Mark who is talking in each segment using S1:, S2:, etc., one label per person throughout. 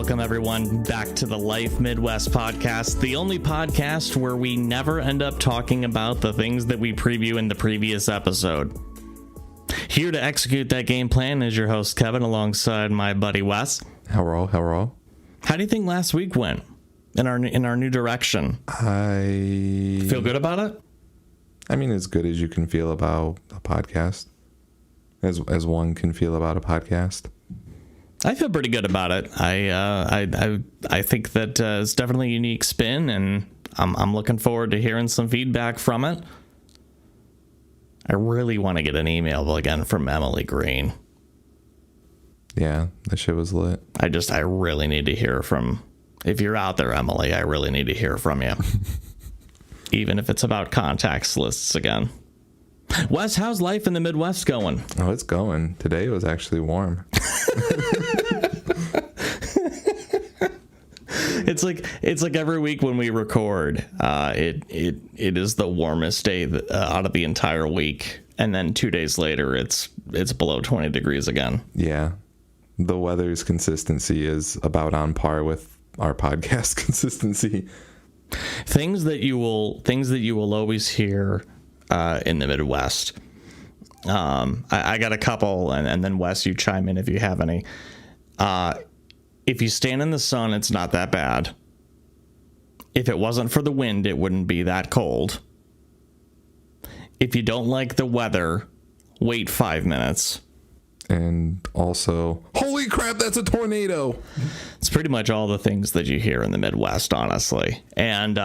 S1: Welcome, everyone, back to the Life Midwest podcast, the only podcast where we never end up talking about the things that we preview in the previous episode. Here to execute that game plan is your host, Kevin, alongside my buddy, Wes.
S2: Hello.
S1: How do you think last week went in our new direction?
S2: I
S1: feel good about it?
S2: I mean, as good as you can feel about a podcast, as one can feel about a podcast.
S1: I feel pretty good about it. I think that it's definitely a unique spin, and I'm looking forward to hearing some feedback from it. I really want to get an email again from Emily Green.
S2: Yeah, that shit was lit.
S1: I really need to hear from, if you're out there, Emily, I really need to hear from you. Even if it's about contacts lists again. Wes, how's life in the Midwest going?
S2: Oh, it's going. Today it was actually warm.
S1: It's like every week when we record, it is the warmest day out of the entire week, and then 2 days later it's below 20 degrees again.
S2: Yeah, the weather's consistency is about on par with our podcast consistency.
S1: Things that you will always hear in the Midwest. I got a couple, and then Wes, you chime in if you have any. If you stand in the sun, it's not that bad. If it wasn't for the wind, it wouldn't be that cold. If you don't like the weather, wait 5 minutes. And
S2: also, holy crap, that's a tornado.
S1: It's pretty much all the things that you hear in the Midwest, honestly. And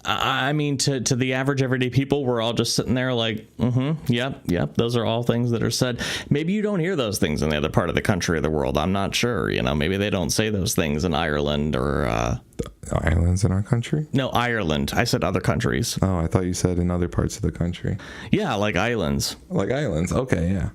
S1: I mean, to the average everyday people, we're all just sitting there like, yep, those are all things that are said. Maybe you don't hear those things in the other part of the country or the world. I'm not sure. Maybe they don't say those things in Ireland or...
S2: Islands in our country?
S1: No, Ireland. I said other countries.
S2: Oh, I thought you said in other parts of the country.
S1: Yeah, like islands.
S2: Like islands. Okay, yeah.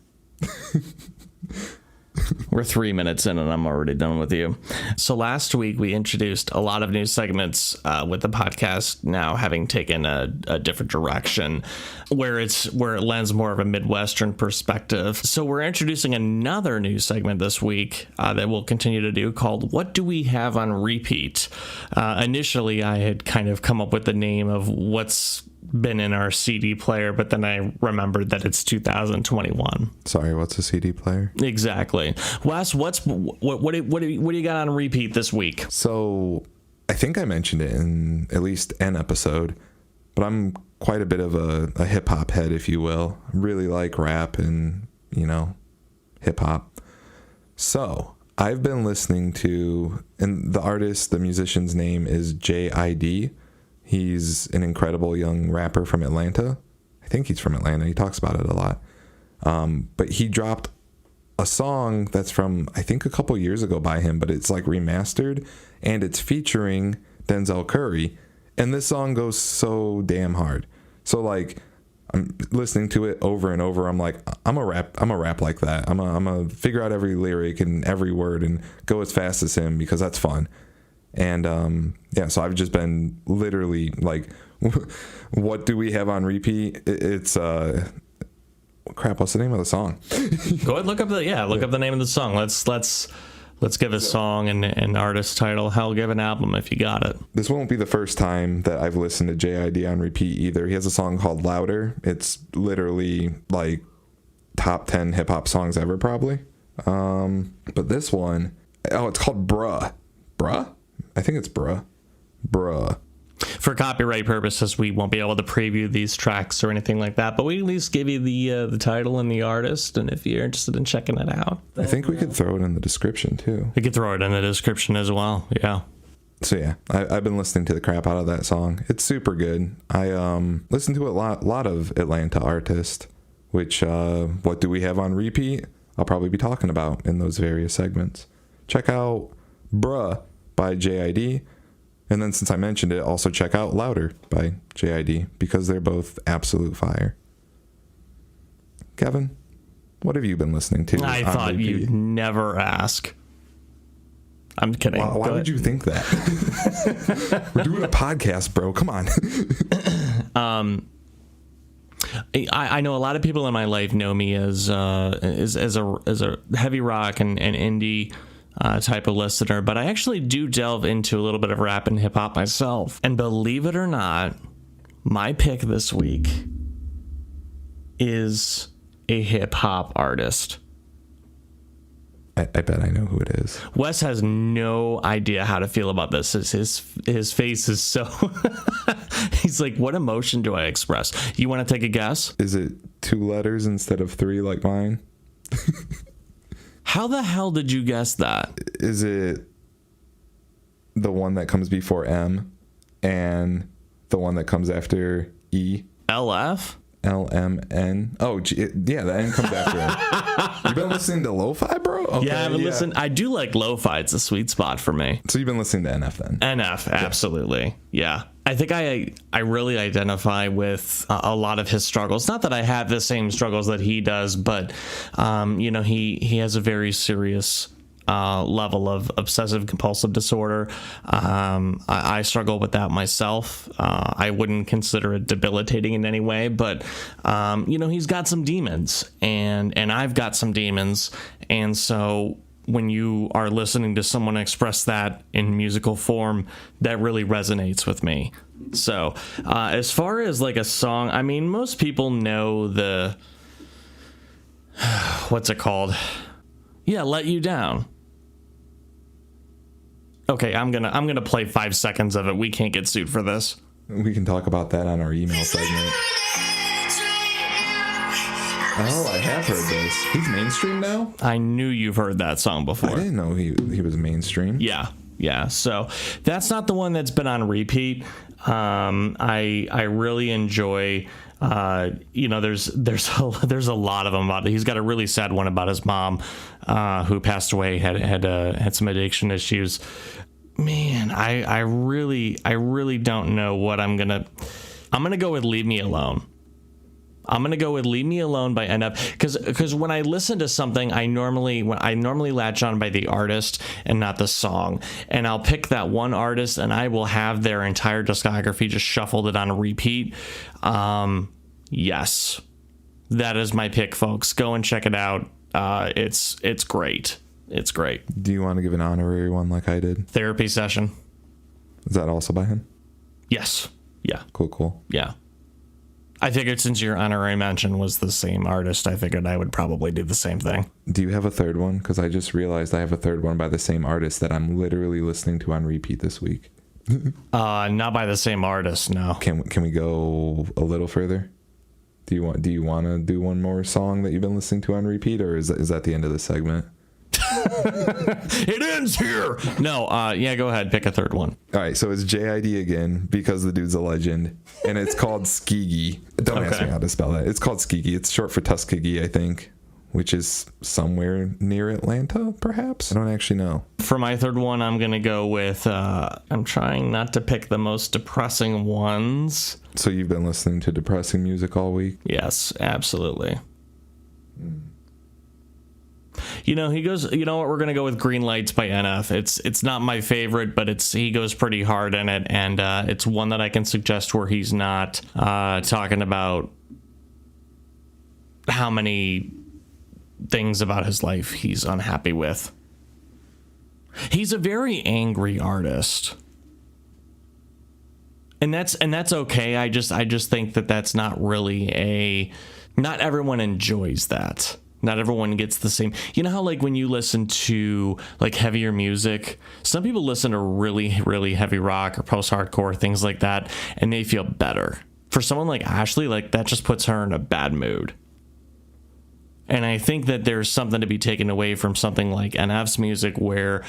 S1: We're 3 minutes in and I'm already done with you. So last week we introduced a lot of new segments with the podcast now having taken a different direction where it lends more of a Midwestern perspective. So we're introducing another new segment this week that we'll continue to do called What Do We Have on Repeat? Initially, I had kind of come up with the name of what's been in our CD player, but then I remembered that it's 2021.
S2: Sorry, what's a CD player?
S1: Exactly. Wes, what do you got on repeat this week?
S2: So I think I mentioned it in at least an episode, but I'm quite a bit of a hip hop head, if you will. I really like rap and, hip hop. So I've been listening to, and the artist, the musician's name is JID. He's an incredible young rapper from Atlanta. I think he's from Atlanta. He talks about it a lot. But he dropped a song that's from, I think, a couple years ago by him, but it's like remastered, and it's featuring Denzel Curry. And this song goes so damn hard. So like, I'm listening to it over and over. I'm like, I'm a rap like that. I'm a figure out every lyric and every word and go as fast as him because that's fun. And so I've just been literally like, what do we have on repeat? It's crap. What's the name of the song?
S1: Go ahead, look up the name of the song. Let's give a song and an artist title. Hell, give an album if you got it.
S2: This won't be the first time that I've listened to JID on repeat either. He has a song called Louder. It's literally like top 10 hip hop songs ever, probably. But this one, it's called Bruh. I think it's Bruh.
S1: For copyright purposes, we won't be able to preview these tracks or anything like that, but we at least give you the title and the artist, and if you're interested in checking it out.
S2: I think we could throw it in the description, too.
S1: We could throw it in the description as well, yeah.
S2: So, yeah, I've been listening to the crap out of that song. It's super good. I listen to a lot of Atlanta artists, which, what do we have on repeat? I'll probably be talking about in those various segments. Check out Bruh by JID. And then since I mentioned it, also check out Louder by JID because they're both absolute fire. Kevin, what have you been listening to?
S1: I thought you'd never ask. I'm kidding.
S2: Why would you think that? We're doing a podcast, bro. Come on.
S1: I know a lot of people in my life know me as a heavy rock and indie type of listener, but I actually do delve into a little bit of rap and hip hop myself. And believe it or not, my pick this week is a hip hop artist.
S2: I bet I know who it is.
S1: Wes has no idea how to feel about this. His face is so... He's like, what emotion do I express? You want to take a guess?
S2: Is it 2 letters instead of 3 like mine?
S1: How the hell did you guess that?
S2: Is it the one that comes before M and the one that comes after E?
S1: LF?
S2: LMN. Oh, yeah, the N comes after it. You've been listening to lo-fi, bro? Okay,
S1: yeah, I've been listening. I do like lo-fi. It's a sweet spot for me.
S2: So you've been listening to NF then?
S1: NF, absolutely. Yeah. I think I really identify with a lot of his struggles. Not that I have the same struggles that he does, but, he has a very serious level of obsessive compulsive disorder. I struggle with that myself. I wouldn't consider it debilitating in any way, but he's got some demons, and I've got some demons, and so when you are listening to someone express that in musical form, that really resonates with me. So as far as like a song, I mean, most people know the what's it called? Yeah, Let You Down. Okay, I'm gonna play 5 seconds of it. We can't get sued for this.
S2: We can talk about that on our email segment. Oh, I have heard this. He's mainstream now?
S1: I knew you've heard that song before.
S2: I didn't know he was mainstream.
S1: Yeah. So that's not the one that's been on repeat. I really enjoy. There's a lot of them about it. He's got a really sad one about his mom, who passed away, had some addiction issues. Man, I really don't know what I'm gonna go with Leave Me Alone. I'm gonna go with Leave Me Alone by NF, because when I listen to something, I normally latch on by the artist and not the song, and I'll pick that one artist and I will have their entire discography just shuffled it on a repeat. Yes, that is my pick, folks. Go and check it out. It's great. It's great.
S2: Do you want to give an honorary one like I did?
S1: Therapy Session.
S2: Is that also by him?
S1: Yes. Yeah.
S2: Cool.
S1: Yeah. I figured since your honorary mention was the same artist, I figured I would probably do the same thing.
S2: Do you have a third one? Because I just realized I have a third one by the same artist that I'm literally listening to on repeat this week.
S1: Not by the same artist, no.
S2: Can we go a little further? Do you want to do one more song that you've been listening to on repeat, or is that the end of the segment?
S1: It ends here. No, go ahead, pick a third one.
S2: All right, so it's JID again, because the dude's a legend, and it's called Skigi. Don't ask me how to spell that. It's called Skigi. It's short for Tuskegee, I think, which is somewhere near Atlanta, perhaps. I don't actually know.
S1: For my third one, I'm gonna go with. I'm trying not to pick the most depressing ones.
S2: So you've been listening to depressing music all week?
S1: Yes, absolutely. He goes, you know what, we're going to go with Green Lights by NF. It's not my favorite, but he goes pretty hard in it, and it's one that I can suggest where he's not talking about how many things about his life he's unhappy with. He's a very angry artist. And that's okay. I just think that that's not really not everyone enjoys that. Not everyone gets the same. You know how like when you listen to like heavier music, some people listen to really, really heavy rock or post-hardcore, things like that, and they feel better. For someone like Ashley, like that just puts her in a bad mood. And I think that there's something to be taken away from something like NF's music, where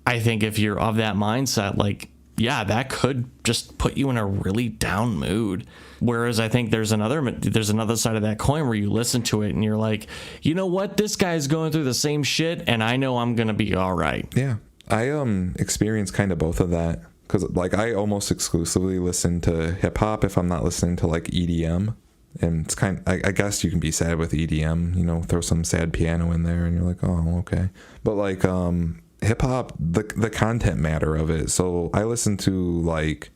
S1: I think if you're of that mindset, like, yeah, that could just put you in a really down mood. Whereas I think there's another side of that coin where you listen to it and you're like, you know what, this guy's going through the same shit, and I know I'm gonna be all right.
S2: Yeah, I experience kind of both of that, because like I almost exclusively listen to hip hop if I'm not listening to like EDM, and it's I guess you can be sad with EDM, you know, throw some sad piano in there and you're like, oh, okay. But like hip hop, the content matter of it. So I listen to like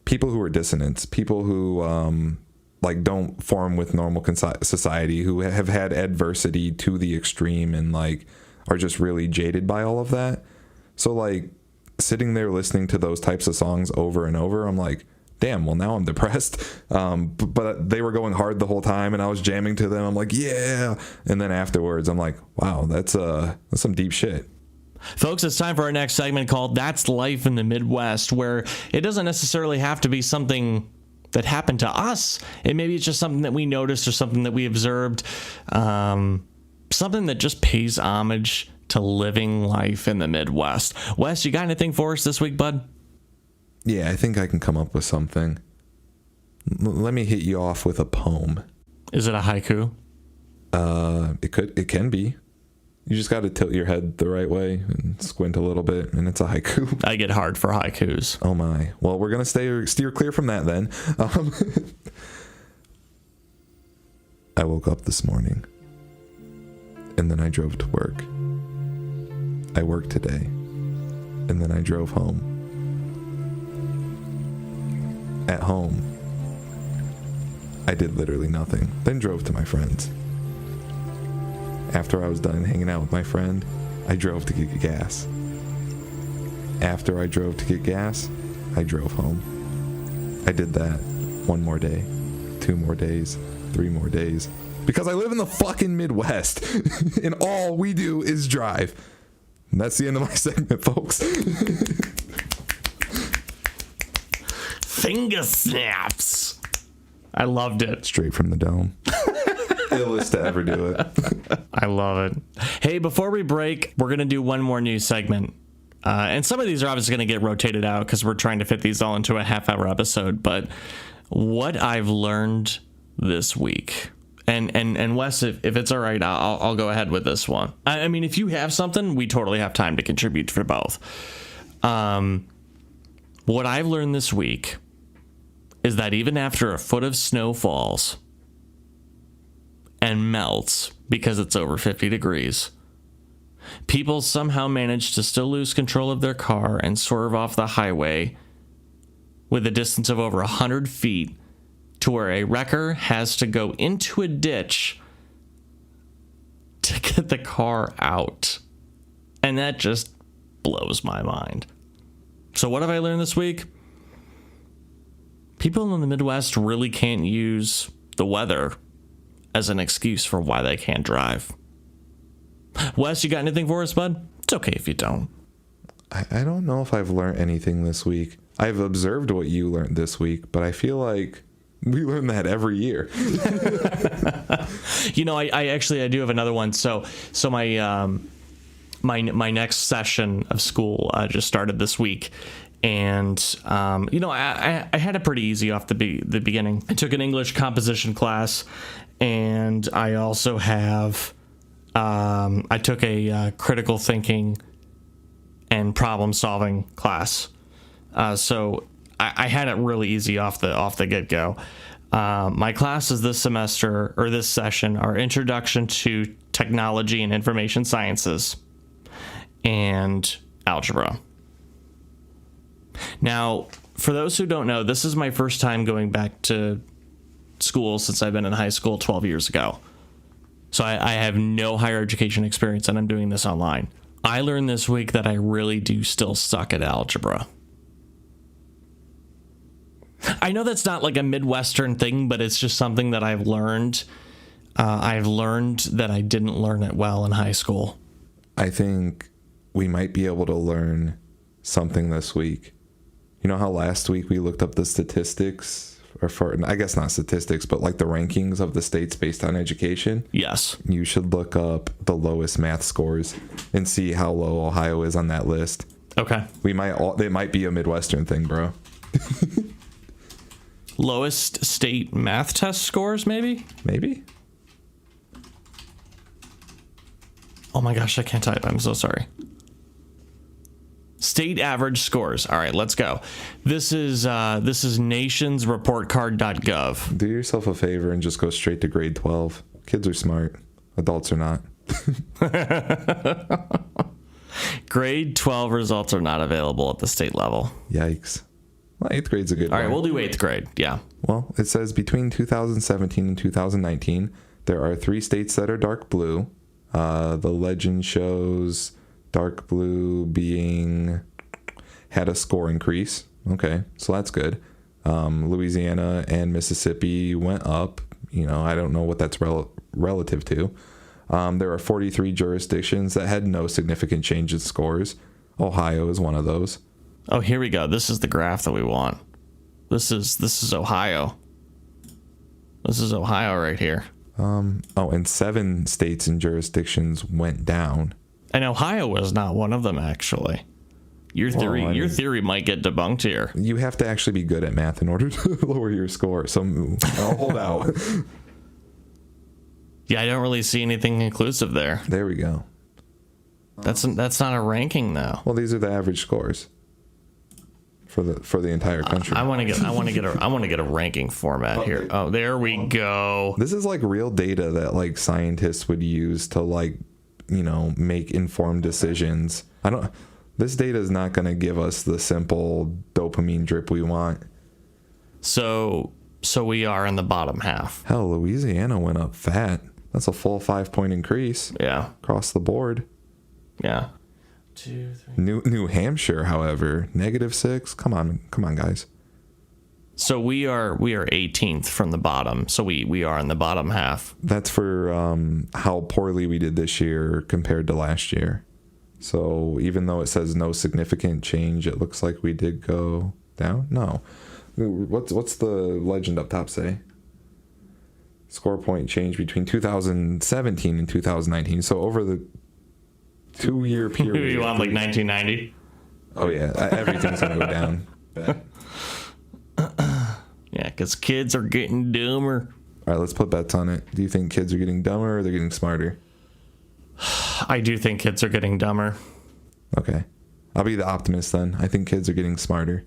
S2: people who are dissonants, people who like don't form with normal society, who have had adversity to the extreme and like are just really jaded by all of that. So like sitting there listening to those types of songs over and over, I'm like, damn, well now I'm depressed. But they were going hard the whole time and I was jamming to them. I'm like, yeah. And then afterwards I'm like, wow, that's some deep shit.
S1: Folks, it's time for our next segment called That's Life in the Midwest, where it doesn't necessarily have to be something that happened to us. Maybe it's just something that we noticed or something that we observed, something that just pays homage to living life in the Midwest. Wes, you got anything for us this week, bud?
S2: Yeah, I think I can come up with something. Let me hit you off with a poem.
S1: Is it a haiku?
S2: It can be. You just got to tilt your head the right way and squint a little bit, and it's a haiku.
S1: I get hard for haikus.
S2: Oh my. Well, we're going to steer clear from that then. I woke up this morning, and then I drove to work. I worked today, and then I drove home. At home, I did literally nothing, then drove to my friend's. After I was done hanging out with my friend, I drove to get gas. After I drove to get gas, I drove home. I did that 1 more day, 2 more days, 3 more days. Because I live in the fucking Midwest, and all we do is drive. And that's the end of my segment, folks.
S1: Finger snaps. I loved it.
S2: Straight from the dome. Illest to ever do it.
S1: I love it. Hey, before we break, we're going to do one more news segment. And some of these are obviously going to get rotated out because we're trying to fit these all into a half-hour episode. But what I've learned this week, and Wes, if it's all right, I'll go ahead with this one. I mean, if you have something, we totally have time to contribute for both. What I've learned this week is that even after a foot of snow falls and melts because it's over 50 degrees, people somehow manage to still lose control of their car and swerve off the highway with a distance of over 100 feet to where a wrecker has to go into a ditch to get the car out. And that just blows my mind. So what have I learned this week? People in the Midwest really can't use the weather as an excuse for why they can't drive. Wes, you got anything for us, bud? It's okay if you don't.
S2: I don't know if I've learned anything this week. I've observed what you learned this week, but I feel like we learn that every year.
S1: You know, I do have another one. So my next session of school just started this week. And, I had it pretty easy off the beginning. I took an English composition class, and I also have, I took a critical thinking and problem solving class. So I had it really easy off the get-go. My classes this semester, or this session, are Introduction to Technology and Information Sciences and Algebra. Now, for those who don't know, this is my first time going back to school since I've been in high school 12 years ago. So I have no higher education experience, and I'm doing this online. I learned this week that I really do still suck at algebra. I know that's not like a Midwestern thing, but it's just something that I've learned. I've learned that I didn't learn it well in high school.
S2: I think we might be able to learn something this week. You know how last week we looked up the statistics, I guess not statistics, but like the rankings of the states based on education?
S1: Yes.
S2: You should look up the lowest math scores and see how low Ohio is on that list.
S1: Okay.
S2: It might be a Midwestern thing, bro.
S1: Lowest state math test scores, maybe?
S2: Maybe.
S1: Oh my gosh, I can't type. I'm so sorry. State average scores. All right, let's go. This is nationsreportcard.gov.
S2: Do yourself a favor and just go straight to grade 12. Kids are smart. Adults are not.
S1: Grade 12 results are not available at the state level.
S2: Yikes. Well, 8th grade's a good one.
S1: All right, we'll do 8th grade. Yeah.
S2: Well, it says between 2017 and 2019, there are 3 states that are dark blue, The legend shows dark blue had a score increase. Okay, so that's good. Louisiana and Mississippi went up. I don't know what that's relative to. There are 43 jurisdictions that had no significant change in scores. Ohio is one of those.
S1: Oh, here we go. This is the graph that we want. This is Ohio. This is Ohio right here.
S2: And 7 states and jurisdictions went down.
S1: And Ohio was not one of them, actually. Your theory might get debunked here.
S2: You have to actually be good at math in order to lower your score. So I'll hold out.
S1: Yeah, I don't really see anything conclusive there.
S2: There we go.
S1: That's not a ranking, though.
S2: Well, these are the average scores for the entire country.
S1: I want to get a ranking format here. Oh, there we go.
S2: This is like real data that like scientists would use to make informed decisions. This data is not going to give us the simple dopamine drip we want.
S1: So we are in the bottom half.
S2: Hell, Louisiana went up fat. That's a full 5-point increase.
S1: Yeah.
S2: Across the board.
S1: Yeah. 2, 3.
S2: New Hampshire, however, -6. Come on, guys.
S1: So we are 18th from the bottom. So we are in the bottom half.
S2: That's for how poorly we did this year compared to last year. So even though it says no significant change, it looks like we did go down. No. What's the legend up top say? Score point change between 2017 and 2019. So over the 2-year period.
S1: You want like 1990?
S2: Oh yeah, everything's gonna go down. Bet.
S1: Yeah, because kids are getting dumber.
S2: All right, let's put bets on it. Do you think kids are getting dumber or they're getting smarter?
S1: I do think kids are getting dumber.
S2: Okay. I'll be the optimist then. I think kids are getting smarter.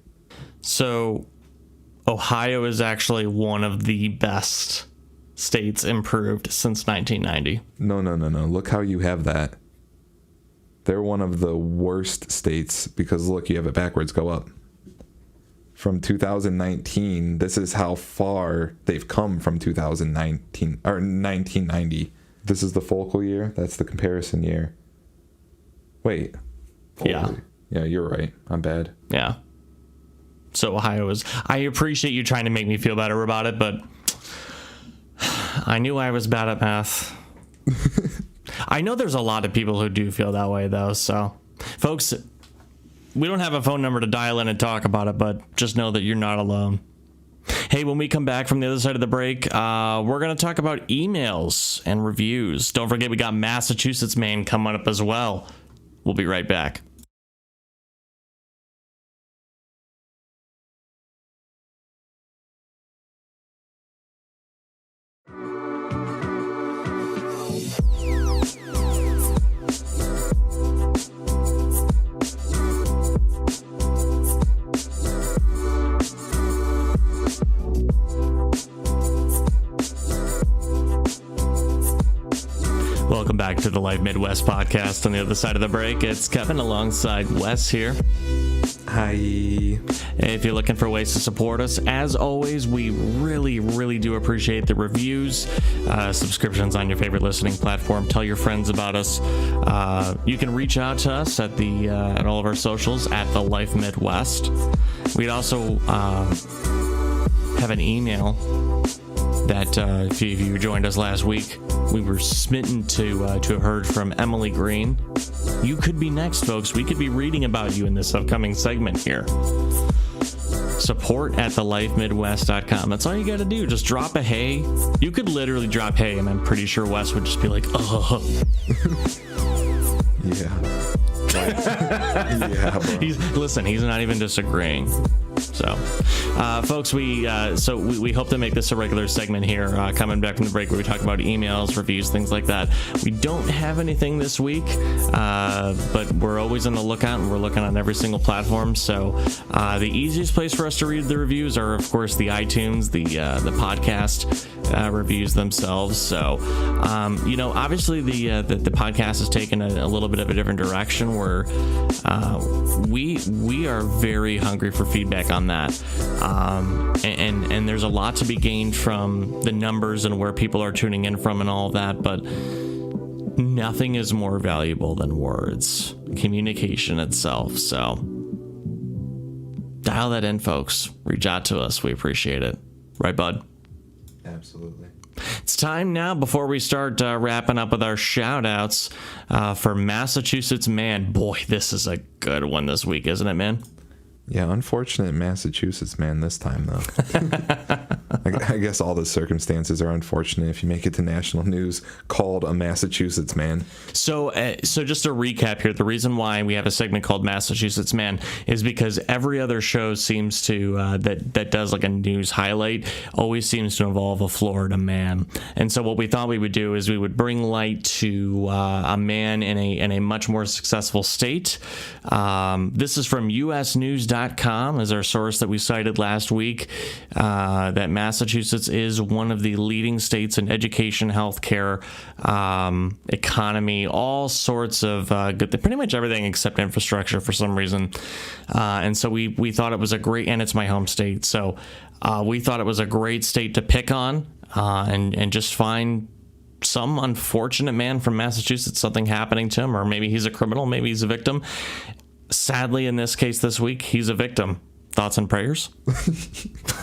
S1: So Ohio is actually one of the best states improved since 1990.
S2: No. Look how you have that. They're one of the worst states because look, you have it backwards. Go up. From 2019, this is how far they've come from 2019 or 1990. This is the focal year. That's the comparison year. Wait.
S1: Yeah.
S2: Yeah, you're right. I'm bad.
S1: Yeah. So Ohio is... I appreciate you trying to make me feel better about it, but I knew I was bad at math. I know there's a lot of people who do feel that way, though. So, folks, we don't have a phone number to dial in and talk about it, but just know that you're not alone. Hey, when we come back from the other side of the break, we're going to talk about emails and reviews. Don't forget, we got Massachusetts Man coming up as well. We'll be right back. Welcome back to the Life Midwest podcast. On the other side of the break, it's Kevin alongside Wes here.
S2: Hi.
S1: If you're looking for ways to support us, as always, we really, really do appreciate the reviews, subscriptions on your favorite listening platform. Tell your friends about us. You can reach out to us at all of our socials at the Life Midwest. We'd also have an email that if you joined us last week, we were smitten to have heard from Emily Green. You could be next, folks. We could be reading about you in this upcoming segment here. Support at thelifemidwest.com. That's all you got to do. Just drop a hey. You could literally drop hey, and I'm pretty sure Wes would just be like, oh.
S2: Yeah. Yeah, bro.
S1: He's not even disagreeing. So, folks, we hope to make this a regular segment here, coming back from the break where we talk about emails, reviews, things like that. We don't have anything this week, but we're always on the lookout, and we're looking on every single platform. So, the easiest place for us to read the reviews are, of course, the iTunes, the podcast reviews themselves. So, obviously the podcast has taken a little bit of a different direction where we are very hungry for feedback on that, and there's a lot to be gained from the numbers and where people are tuning in from and all of that, but nothing is more valuable than words, communication itself. So dial that in, folks. Reach out to us. We appreciate it. Right, bud?
S2: Absolutely.
S1: It's time now, before we start wrapping up with our shout-outs, for Massachusetts Man. Boy, this is a good one this week, isn't it, man?
S2: Yeah, unfortunate Massachusetts man this time, though. I guess all the circumstances are unfortunate if you make it to national news called a Massachusetts man.
S1: So just to recap here, the reason why we have a segment called Massachusetts Man is because every other show seems to, that does like a news highlight, always seems to involve a Florida man. And so what we thought we would do is we would bring light to a man in a much more successful state. This is from usnews.com as our source that we cited last week, that Massachusetts is one of the leading states in education, healthcare, economy, all sorts of good, pretty much everything except infrastructure for some reason. And so we thought it was a great, and it's my home state, so we thought it was a great state to pick on, and just find some unfortunate man from Massachusetts, something happening to him, or maybe he's a criminal, maybe he's a victim. Sadly, in this case this week, he's a victim. Thoughts and prayers?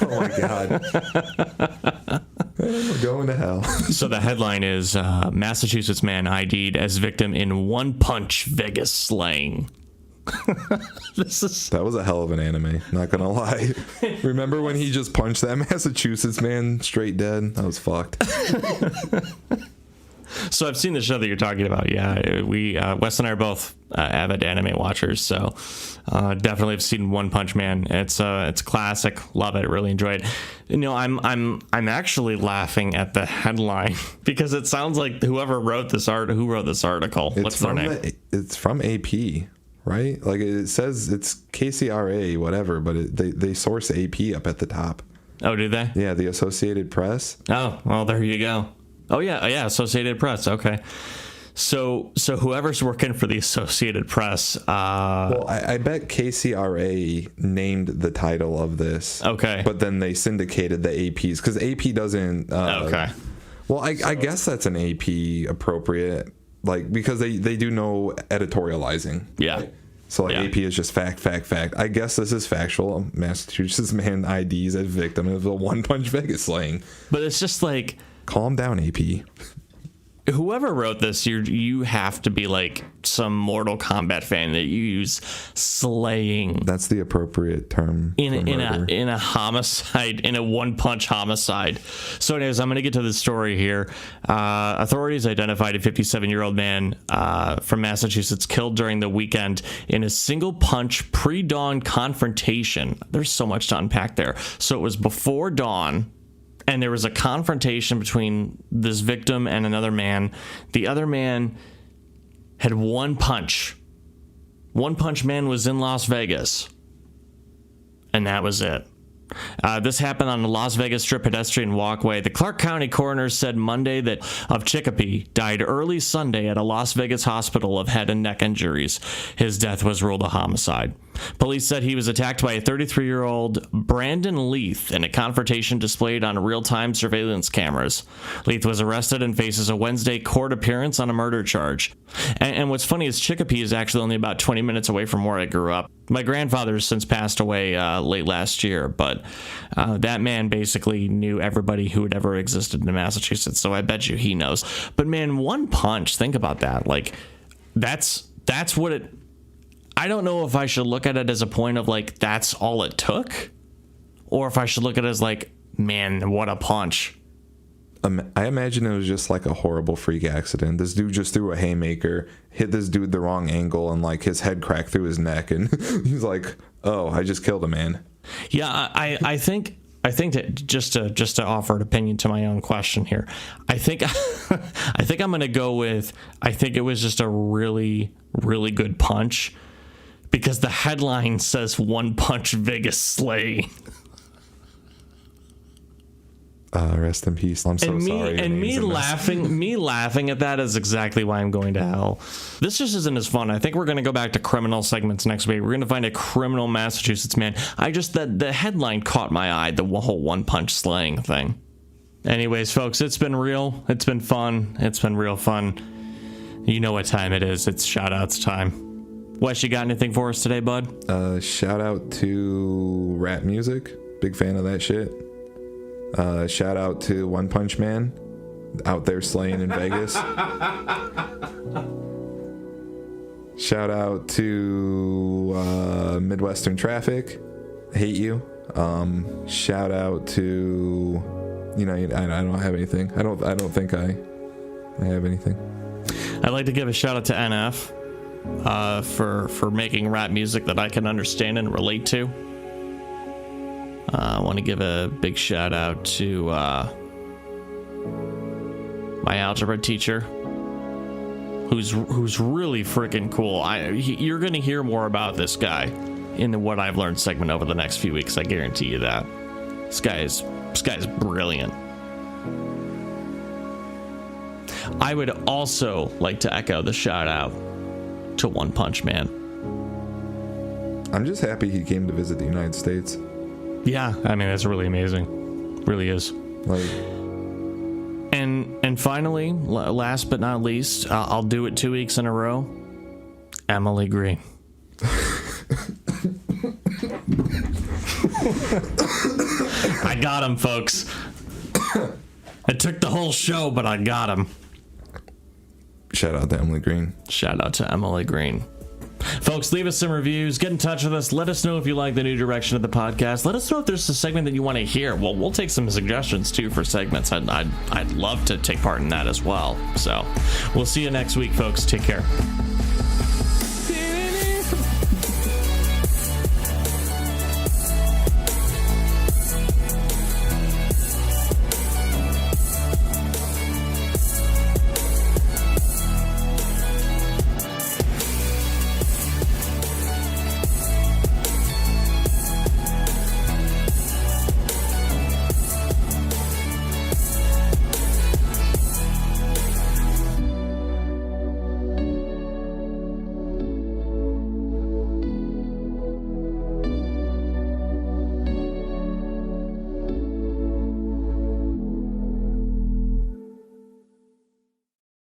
S2: Oh my God. We're going to hell.
S1: So the headline is Massachusetts man ID'd as victim in one-punch Vegas slaying.
S2: That was a hell of an anime, not gonna lie. Remember when he just punched that Massachusetts man straight dead? That was fucked.
S1: So I've seen the show that you're talking about. Yeah, we Wes and I are both avid anime watchers, so definitely have seen One Punch Man. It's classic. Love it. Really enjoy it. You know, I'm actually laughing at the headline because it sounds like who wrote this article. What's their name?
S2: It's from AP, right? Like it says it's KCRA, whatever, but they source AP up at the top.
S1: Oh, do they?
S2: Yeah, the Associated Press.
S1: Oh, well, there you go. Oh, yeah, Associated Press. Okay. So whoever's working for the Associated Press...
S2: well, I bet KCRA named the title of this.
S1: Okay.
S2: But then they syndicated the APs, because AP doesn't...
S1: okay.
S2: Well, I guess that's an AP appropriate, like, because they do no editorializing.
S1: Yeah.
S2: Right? So, like, AP is just fact. I guess this is factual. Massachusetts man IDs as victim of a one-punch Vegas slaying.
S1: But it's just like...
S2: Calm down, AP.
S1: Whoever wrote this, you have to be like some Mortal Kombat fan that you use slaying.
S2: That's the appropriate term
S1: in a homicide, in a one-punch homicide. So anyways, I'm going to get to the story here. Authorities identified a 57-year-old man from Massachusetts killed during the weekend in a single-punch pre-dawn confrontation. There's so much to unpack there. So it was before dawn, and there was a confrontation between this victim and another man. The other man had one punch. One Punch Man was in Las Vegas. And that was it. This happened on the Las Vegas Strip pedestrian walkway. The Clark County coroner said Monday that of Chicopee died early Sunday at a Las Vegas hospital of head and neck injuries. His death was ruled a homicide. Police said he was attacked by a 33-year-old Brandon Leith in a confrontation displayed on real-time surveillance cameras. Leith was arrested and faces a Wednesday court appearance on a murder charge. And what's funny is Chicopee is actually only about 20 minutes away from where I grew up. My grandfather has since passed away late last year, but that man basically knew everybody who had ever existed in Massachusetts, so I bet you he knows. But man, one punch, think about that. Like, that's what it... I don't know if I should look at it as a point of, like, that's all it took, or if I should look at it as, like, man, what a punch.
S2: I imagine it was just like a horrible freak accident. This dude just threw a haymaker, hit this dude the wrong angle, and like his head cracked through his neck, and he's like, "Oh, I just killed a man."
S1: Yeah, I think that just to offer an opinion to my own question here, I think I'm gonna go with I think it was just a really, really good punch, because the headline says One Punch Vegas Slay.
S2: Rest in peace. I'm so sorry.
S1: And me laughing at that is exactly why I'm going to hell. This just isn't as fun. I think we're going to go back to criminal segments next week. We're going to find a criminal Massachusetts man. The headline caught my eye, the whole one punch slaying thing. Anyways, folks, it's been real. It's been fun. It's been real fun. You know what time it is. It's shout-outs time. Wes, you got anything for us today, bud?
S2: Shout out to rap music. Big fan of that shit. Shout out to One Punch Man out there slaying in Vegas. Shout out to Midwestern Traffic. Hate you. Shout out to, I don't have anything. I don't think I have anything.
S1: I'd like to give a shout out to NF for making rap music that I can understand and relate to. I want to give a big shout out to my algebra teacher, who's really freaking cool. You're going to hear more about this guy in the What I've Learned segment over the next few weeks. I guarantee you that. This guy is brilliant. I would also like to echo the shout out to One Punch Man.
S2: I'm just happy he came to visit the United States.
S1: Yeah, I mean, that's really amazing. Really is. And finally, last but not least, I'll do it 2 weeks in a row. Emily Green. I got him, folks. It took the whole show, but I got him.
S2: Shout out to Emily Green.
S1: Shout out to Emily Green. Folks, leave us some reviews. Get in touch with us. Let us know if you like the new direction of the podcast. Let us know if there's a segment that you want to hear. Well, we'll take some suggestions, too, for segments. I'd love to take part in that as well. So we'll see you next week, folks. Take care.